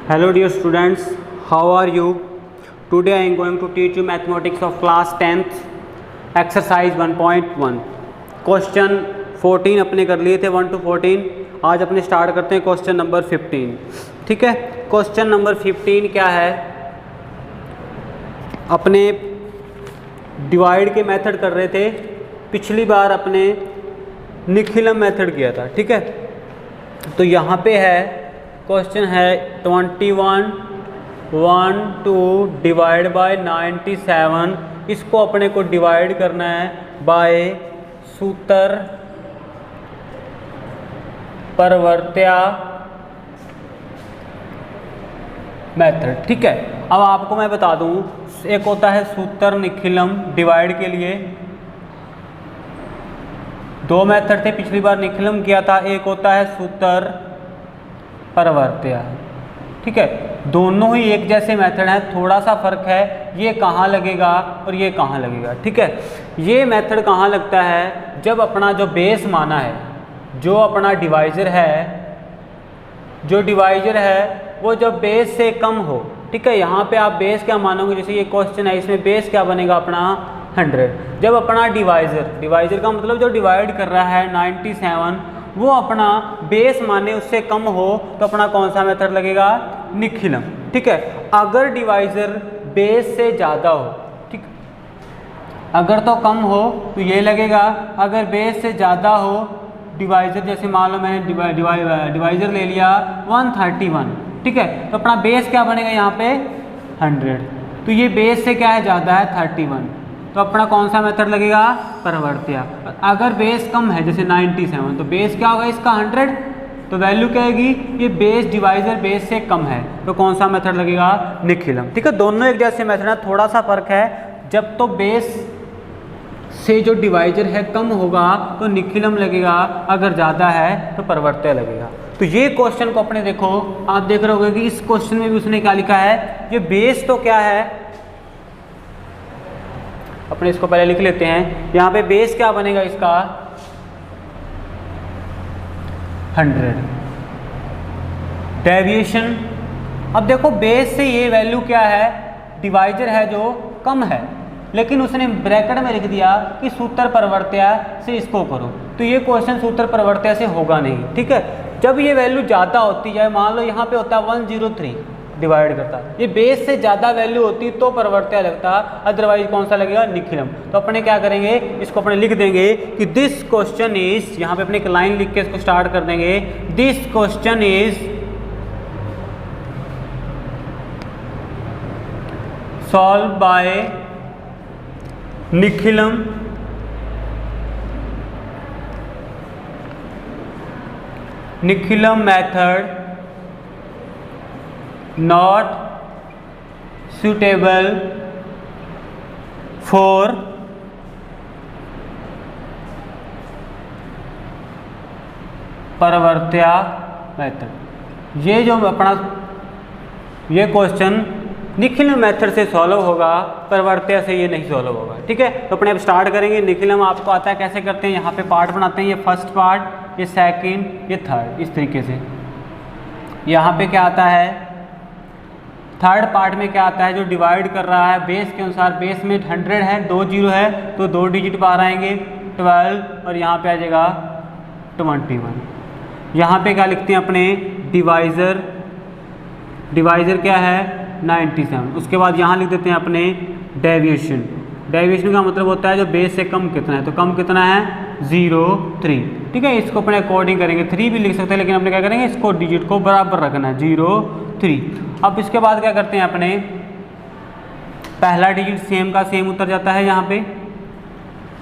Hello dear students, how are you? Today I am going to teach you mathematics of class 10th exercise 1.1 question 14 अपने कर लिए थे 1 to 14। आज अपने start करते हैं क्वेश्चन नंबर 15। ठीक है, क्वेश्चन नंबर 15 क्या है? अपने डिवाइड के मेथड कर रहे थे, पिछली बार अपने निखिलम मेथड किया था। ठीक है, तो यहाँ पे है क्वेश्चन है 21 1 2 डिवाइड बाय 97। इसको अपने को डिवाइड करना है बाय सूत्र परवर्त्या मेथड। ठीक है, अब आपको मैं बता दूं, एक होता है सूत्र निखिलम डिवाइड के लिए, दो मेथड थे पिछली बार निखिलम किया था, एक होता है सूत्र परवर्त्या। ठीक है, दोनों ही एक जैसे मेथड हैं, थोड़ा सा फर्क है, ये कहाँ लगेगा और ये कहाँ लगेगा। ठीक है, ये मेथड कहाँ लगता है? जब अपना जो बेस माना है, जो अपना डिवाइजर है, जो डिवाइजर है वो जब बेस से कम हो। ठीक है, यहाँ पे आप बेस क्या मानोगे? जैसे ये क्वेश्चन है, इसमें बेस क्या बनेगा अपना 100। जब अपना डिवाइजर का मतलब जो डिवाइड कर रहा है 97, वो अपना बेस माने उससे कम हो तो अपना कौन सा मेथड लगेगा? निखिलम। ठीक है, अगर डिवाइजर बेस से ज़्यादा हो, ठीक, अगर तो कम हो तो ये लगेगा, अगर बेस से ज़्यादा हो डिवाइजर, जैसे मान लो मैंने डिवाइजर ले लिया 131। ठीक है, तो अपना बेस क्या बनेगा यहाँ पे 100, तो ये बेस से क्या है ज़्यादा है 31, तो अपना कौन सा मेथड लगेगा? परवर्त्या। अगर बेस कम है जैसे 97, तो बेस क्या होगा इसका 100, तो वैल्यू क्या आएगी? ये बेस डिवाइजर बेस से कम है, तो कौन सा मेथड लगेगा? निखिलम। ठीक है, दोनों एक जैसे मेथड है, थोड़ा सा फर्क है, जब तो बेस से जो डिवाइजर है कम होगा तो निखिलम लगेगा, अगर ज़्यादा है तो परवर्त्या लगेगा। तो ये क्वेश्चन को अपने देखो, आप देख रहे होगे कि इस क्वेश्चन में भी उसने क्या लिखा है, ये बेस तो क्या है, अपने इसको पहले लिख लेते हैं। यहाँ पे बेस क्या बनेगा इसका 100। डेविएशन, अब देखो बेस से ये वैल्यू क्या है, डिवाइजर है जो कम है, लेकिन उसने ब्रैकेट में लिख दिया कि सूत्र परवर्त्या से इसको करो, तो ये क्वेश्चन सूत्र परवर्त्या से होगा नहीं। ठीक है, जब ये वैल्यू ज़्यादा होती है, मान लो यहाँ पे होता है 103 डिवाइड करता, ये बेस से ज़्यादा वैल्यू होती तो परवर्त्या लगता, अदरवाइज कौन सा लगेगा? निखिलम। तो अपने क्या करेंगे, इसको अपने लिख देंगे कि दिस क्वेश्चन इज, यहाँ पे अपने एक लाइन लिख के इसको स्टार्ट कर देंगे, this question is solve by Nikhilam method not suitable for Paravartya method. ये जो अपना ये क्वेश्चन निखिलम मेथड से सॉल्व होगा, परवर्त्या से ये नहीं सॉल्व होगा। ठीक है, तो अपने अब स्टार्ट करेंगे। निखिलम आपको आता है कैसे करते हैं, यहाँ पे पार्ट बनाते हैं, ये फर्स्ट पार्ट, ये सेकंड, ये थर्ड, इस तरीके से। यहाँ पे क्या आता है, थर्ड पार्ट में क्या आता है, जो डिवाइड कर रहा है बेस के अनुसार, बेस में 100 है, 2 जीरो है, तो 2 डिजिट बाहर आएंगे 12, और यहाँ पे आ जाएगा 21। यहाँ पे क्या लिखते हैं अपने, डिवाइजर क्या है 97। उसके बाद यहाँ लिख देते हैं अपने डेविएशन। डेविएशन का मतलब होता है जो बेस से कम कितना है, तो कम कितना है 0.3। ठीक है, इसको अपने अकॉर्डिंग करेंगे, 3 भी लिख सकते हैं, लेकिन अपने क्या करेंगे, इसको डिजिट को बराबर रखना है 0.3। अब इसके बाद क्या करते हैं अपने, पहला डिजिट सेम का सेम उतर जाता है यहाँ पे।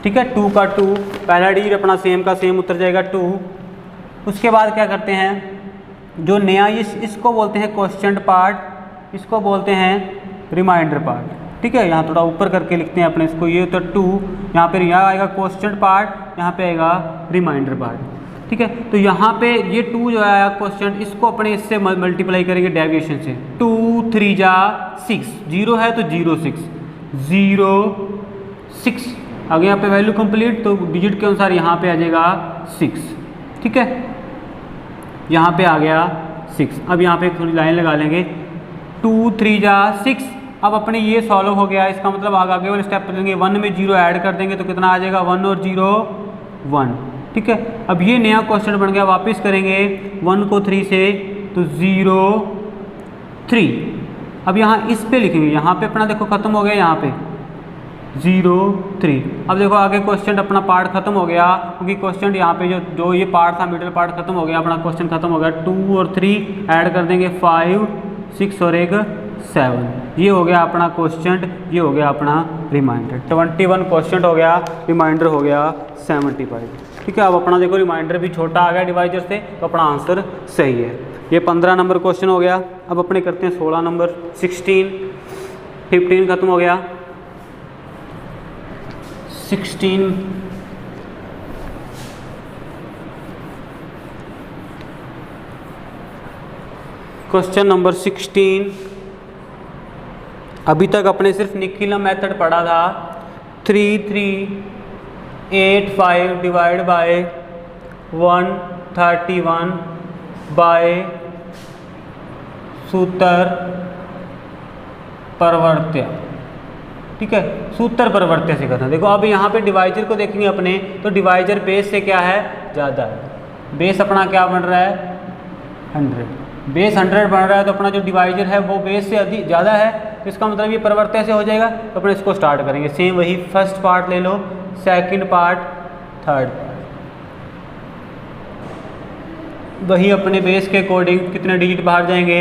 ठीक है, 2 का 2, पहला डिजिट अपना सेम का सेम उतर जाएगा 2। उसके बाद क्या करते हैं, जो नया इसको बोलते हैं क्वेश्चन पार्ट, इसको बोलते हैं रिमाइंडर पार्ट। ठीक है, यहाँ थोड़ा ऊपर करके लिखते हैं अपने इसको, ये तो 2, यहाँ पर यहाँ आएगा क्वेश्चन पार्ट, यहाँ पे आएगा रिमाइंडर पार्ट। ठीक है, तो यहाँ पे ये 2 जो आया क्वेश्चन, इसको अपने इससे मल्टीप्लाई करेंगे डेविएशन से, 2 3 जा 6, 0 है तो 06, 06 आगे यहाँ पे वैल्यू कंप्लीट, तो डिजिट के अनुसार यहाँ पे आ जाएगा 6। ठीक है, यहाँ पे आ गया 6। अब यहाँ पे एक थोड़ी लाइन लगा लेंगे, 2 3 जा 6। अब अपने ये सॉल्व हो गया, इसका मतलब आगे वाले स्टेप पर लेंगे, 1 में 0 ऐड कर देंगे तो कितना आ जाएगा, 1 और 0 1। ठीक है, अब ये नया क्वेश्चन बन गया, वापस करेंगे 1 को 3 से तो 0 3। अब यहाँ इस पे लिखेंगे, यहाँ पे अपना देखो खत्म हो गया, यहाँ पे 0 3। अब देखो आगे क्वेश्चन अपना पार्ट खत्म हो गया, क्योंकि क्वेश्चन यहाँ पे जो ये पार्ट था मिडिल पार्ट खत्म हो गया, अपना क्वेश्चन खत्म हो गया। 2 और 3 ऐड कर देंगे 5 6 और 1 7। ये हो गया अपना क्वेश्चन, ये हो गया अपना रिमाइंडर। 21 क्वेश्चन हो गया, रिमाइंडर हो गया 75। ठीक है, अब अपना देखो रिमाइंडर भी छोटा आ गया डिवाइजर से, तो अपना आंसर सही है। ये 15 नंबर क्वेश्चन हो गया। अब अपने करते हैं 16 नंबर, 16 15 खत्म हो गया, 16 क्वेश्चन नंबर 16। अभी तक अपने सिर्फ निखिलम मेथड पढ़ा था। 3 3 8 5 डिवाइड बाय 131 बाय सूत्र परवर्त्य। ठीक है, सूत्र परवर्त्य से करना। देखो अब यहाँ पे डिवाइजर को देखेंगे अपने, तो डिवाइजर बेस से क्या है, ज़्यादा है। बेस अपना क्या बन रहा है, 100। बेस 100 बन रहा है, तो अपना जो डिवाइजर है वो बेस से अधिक ज़्यादा है, तो इसका मतलब ये परवर्त्य से हो जाएगा। तो अपने इसको स्टार्ट करेंगे, सेम वही फर्स्ट पार्ट ले लो, सेकंड पार्ट, थर्ड पार्ट, वही अपने बेस के अकॉर्डिंग कितने डिजिट बाहर जाएंगे,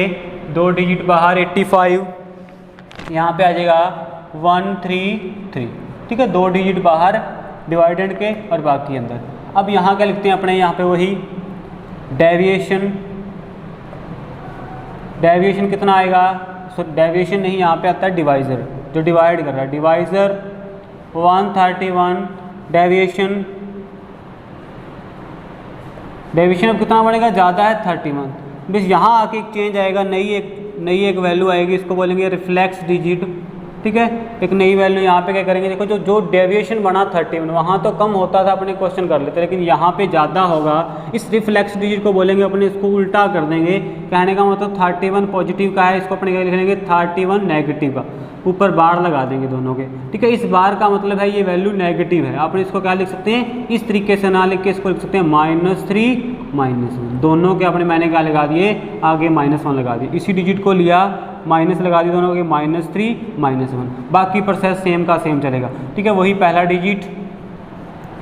2 डिजिट बाहर, 85। यहाँ पे आ जाएगा 1 3 3। ठीक है, 2 डिजिट बाहर डिवाइडेंड के और बाकी अंदर। अब यहाँ क्या लिखते हैं अपने, यहाँ पे वही डेविएशन। डेविएशन कितना आएगा, सो डेविएशन नहीं, यहाँ पे आता है डिवाइज़र, जो डिवाइड कर रहा है। डिवाइज़र 131, डेविएशन अब कितना बनेगा, ज़्यादा है 31। बस यहाँ आके एक चेंज आएगा, नई एक वैल्यू आएगी, इसको बोलेंगे रिफ्लेक्स डिजिट। ठीक है, एक नई वैल्यू यहाँ पे क्या करेंगे, देखो जो डेविएशन बना 31, वहाँ तो कम होता था, अपने क्वेश्चन कर लेते, लेकिन यहाँ पे ज़्यादा होगा। इस रिफ्लेक्स डिजिट को बोलेंगे अपने, इसको उल्टा कर देंगे। कहने का मतलब 31 पॉजिटिव का है, इसको अपने क्या लिख लेंगे, 31 नेगेटिव का, ऊपर बार लगा देंगे दोनों के। ठीक है, इस बार का मतलब है ये वैल्यू नेगेटिव है। आप इसको क्या लिख सकते हैं, इस तरीके से ना लिख के इसको लिख सकते हैं -3 -1। दोनों के अपने मैंने क्या लगा दिए, आगे -1 लगा दिए। इसी डिजिट को लिया, माइनस लगा दी दोनों के, -3 -1। बाकी प्रोसेस सेम का सेम चलेगा। ठीक है, वही पहला डिजिट,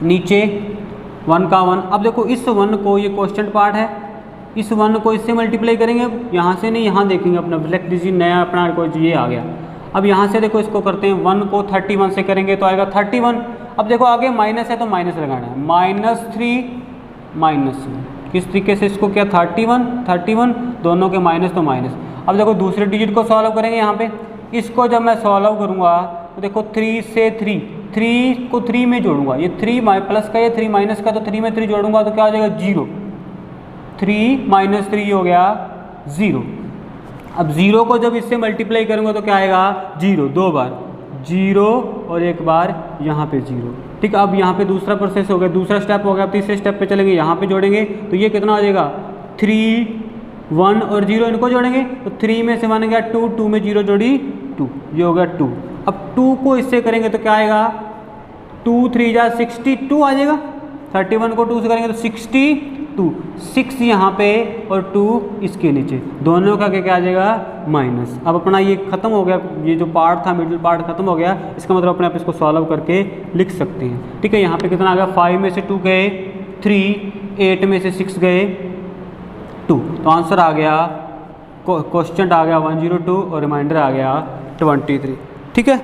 नीचे 1 का 1। अब देखो इस 1 को, ये क्वेश्चन पार्ट है, इस 1 को इससे मल्टीप्लाई करेंगे, यहाँ से नहीं, यहाँ देखेंगे अपना रिफ्लेक्ट डिजिट नया अपना कोई ये आ गया। अब यहाँ से देखो इसको करते हैं, 1 को 31 से करेंगे तो आएगा 31। अब देखो आगे माइनस है तो माइनस लगाना है, -3 -1। किस तरीके से इसको, क्या 31 दोनों के माइनस तो माइनस। अब देखो दूसरे डिजिट को सॉल्व करेंगे, यहाँ पे इसको जब मैं सॉल्व करूँगा तो देखो 3 से 3 को 3 में जोड़ूंगा, ये 3 प्लस का, ये 3 माइनस का, तो 3 में 3 जोड़ूंगा तो क्या हो जाएगा, 0। 3 - 3 हो गया 0। अब 0 को जब इससे मल्टीप्लाई करूँगा तो क्या आएगा, 0 2 बार, 0 और एक बार यहाँ पे 0। ठीक, अब यहाँ पे दूसरा प्रोसेस हो गया, दूसरा स्टेप हो गया। अब तीसरे स्टेप पे चलेंगे, यहाँ पे जोड़ेंगे तो ये कितना आ जाएगा, 3 1 और 0 इनको जोड़ेंगे तो 3 में से बन गया 2, 2 में 0 जोड़ी 2, ये हो गया 2। अब 2 को इससे करेंगे तो क्या आएगा, 2 3 जा 62 आ जाएगा। 31 को 2 से करेंगे तो 62, 6 यहाँ पे और 2 इसके नीचे, दोनों का क्या आ जाएगा, माइनस। अब अपना ये खत्म हो गया, ये जो पार्ट था मिडिल पार्ट खत्म हो गया। इसका मतलब अपने आप इसको सॉल्व करके लिख सकते हैं। ठीक है, यहाँ पे कितना आ गया, 5 में से 2 गए 3, 8 में से 6 गए 2, तो आंसर आ गया, क्वेश्चन आ गया 102 और रिमाइंडर आ गया 23। ठीक है,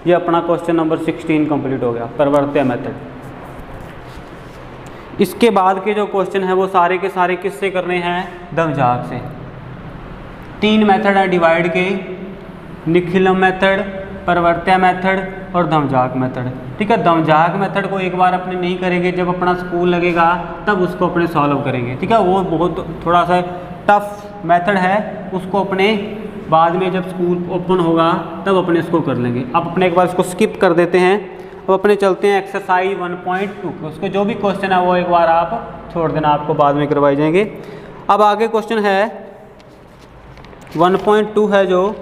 ये अपना क्वेश्चन नंबर 16 कंप्लीट हो गया, परवर्त्य मेथड। इसके बाद के जो क्वेश्चन है वो सारे के सारे किससे करने हैं, दमजाग से। 3 मेथड है डिवाइड के, निखिलम मेथड, परवर्त्य मेथड और दमजाग मेथड। ठीक है, दमजाग मेथड को एक बार अपने नहीं करेंगे, जब अपना स्कूल लगेगा तब उसको अपने सॉल्व करेंगे। ठीक है, वो बहुत थोड़ा सा टफ मेथड है, उसको अपने बाद में जब स्कूल ओपन होगा तब अपने इसको कर लेंगे। अब अपने एक बार इसको स्किप कर देते हैं। अब अपने चलते हैं एक्सरसाइज 1.2, उसको जो भी क्वेश्चन है वो एक बार आप छोड़ देना, आपको बाद में करवाए जाएंगे। अब आगे क्वेश्चन है 1.2 है जो,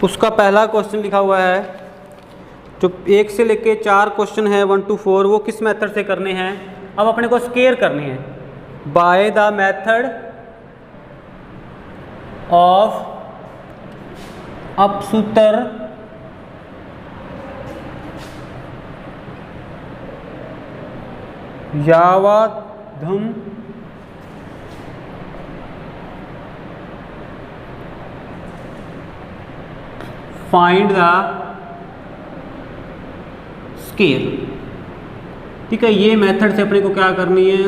उसका पहला क्वेश्चन लिखा हुआ है, जो 1 से लेके 4 क्वेश्चन है 1 to 4, वो किस मेथड से करने हैं। अब अपने को स्केयर करनी है by the method of Upasutra Yavadunam find the square. ठीक है, ये मेथड से अपने को क्या करनी है,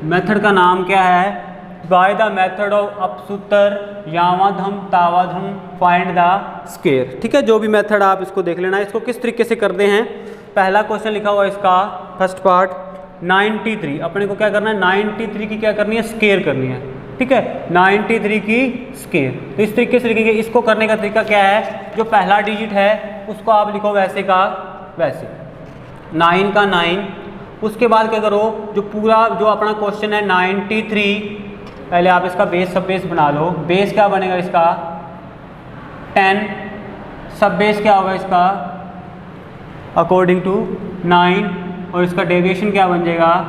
मेथड का नाम क्या है, by the method of Upasutra Yavadunam Tavadunam find the square. ठीक है, जो भी मेथड आप इसको देख लेना। इसको किस तरीके से करते हैं, पहला क्वेश्चन लिखा हुआ है इसका फर्स्ट पार्ट 93, अपने को क्या करना है 93 की क्या करनी है, स्केयर करनी है। ठीक है, 93 की स्केयर। तो इस तरीके से लिखेंगे। इसको करने का तरीका क्या है, जो पहला डिजिट है उसको आप लिखो वैसे का वैसे, 9 का 9। उसके बाद क्या करो, जो पूरा जो अपना क्वेश्चन है 93, पहले आप इसका बेस सब बेस बना लो। बेस क्या बनेगा इसका 10, सब बेस क्या होगा इसका अकॉर्डिंग टू 9, और इसका डेविएशन क्या बन जाएगा,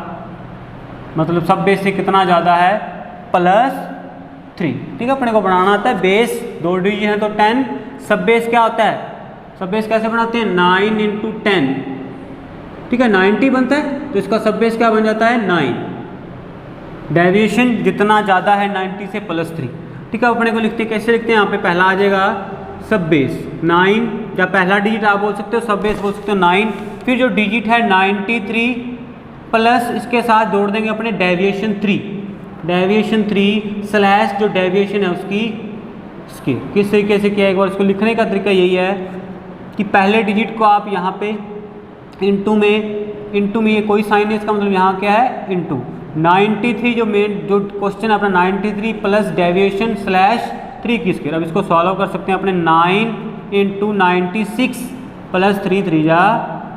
मतलब सब बेस से कितना ज़्यादा है +3। ठीक है, अपने को बनाना आता है बेस, 2 डिजिट है तो 10, सब बेस क्या होता है, सब बेस कैसे बनाते हैं 9 × 10। ठीक है, 90 बनता है तो इसका सब बेस क्या बन जाता है 9। डेविएशन जितना ज़्यादा है 90 से +3। ठीक है, अपने को लिखते कैसे लिखते हैं, यहाँ पे पहला आ जाएगा सब बेस 9, या पहला डिजिट आप बोल सकते हो, सब बेस बोल सकते हो 9, फिर जो डिजिट है 93 प्लस इसके साथ जोड़ देंगे अपने डेविएशन 3, डेविएशन 3 स्लैश जो डेविएशन है उसकी स्केयर। किस तरीके से किया, एक बार इसको लिखने का तरीका यही है कि पहले डिजिट को आप यहाँ पे इंटू में ये कोई साइन नहीं, इसका मतलब यहाँ क्या है इंटू 93, जो मेन जो क्वेश्चन है अपना 93 प्लस डेविएशन स्लैश 3 की स्केयर। अब इसको सॉल्व कर सकते हैं अपने 9 × 96 प्लस 3 3 जा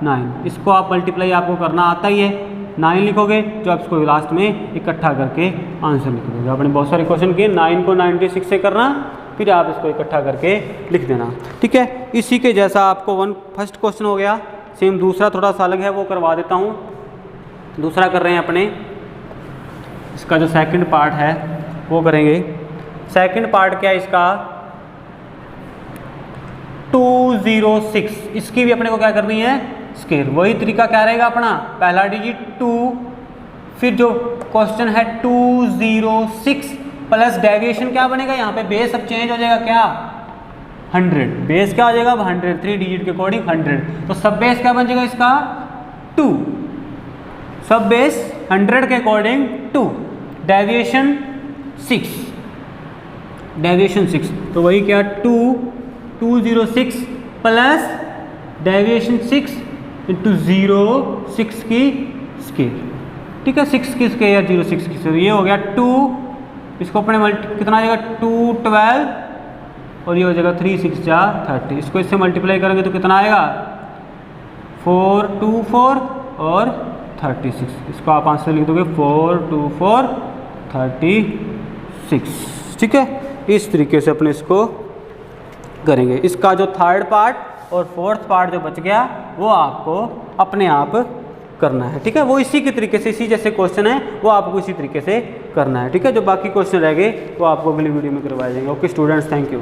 9। इसको आप मल्टीप्लाई आपको करना आता ही है, 9 लिखोगे जो आप इसको लास्ट में इकट्ठा करके आंसर लिख दोगे। आपने बहुत सारे क्वेश्चन किए, 9 को 96 से करना, फिर आप इसको इकट्ठा करके लिख देना। ठीक है, इसी के जैसा आपको फर्स्ट क्वेश्चन हो गया, सेम दूसरा थोड़ा सा अलग है, वो करवा देता हूँ। दूसरा कर रहे हैं अपने, इसका जो सेकंड पार्ट है वो करेंगे। सेकंड पार्ट क्या है इसका 206, इसकी भी अपने को क्या करनी है स्केयर। वही तरीका क्या रहेगा अपना, पहला डिजिट 2, फिर जो क्वेश्चन है 206 प्लस डेविएशन क्या बनेगा, यहाँ पे बेस अब चेंज हो जाएगा क्या 100, बेस क्या हो जाएगा अब 100, 3 डिजिट के अकॉर्डिंग 100। तो सब बेस क्या बन जाएगा इसका 2, सब बेस 100 के अकॉर्डिंग 2, डेविएशन 6, डेविएशन 6। तो वही क्या 206 प्लस डेविएशन 6 × 0.6 की स्केयर। ठीक है, 6 की स्केयर 0.6 की स्केयर, ये हो गया 2, इसको अपने कितना आ जाएगा 212, और ये हो जाएगा 3 6 जा 30। इसको इससे मल्टीप्लाई करेंगे तो कितना आएगा 424 और 36। इसको आप आंसर लिख दोगे 424 36। ठीक है, इस तरीके से अपने इसको करेंगे। इसका जो थर्ड पार्ट और फोर्थ पार्ट जो बच गया वो आपको अपने आप करना है। ठीक है, वो इसी के तरीके से, इसी जैसे क्वेश्चन है वो आपको इसी तरीके से करना है। ठीक है, जो बाकी क्वेश्चन रह गए वो आपको अगली वीडियो में करवाए जाएंगे। Okay students, thank you.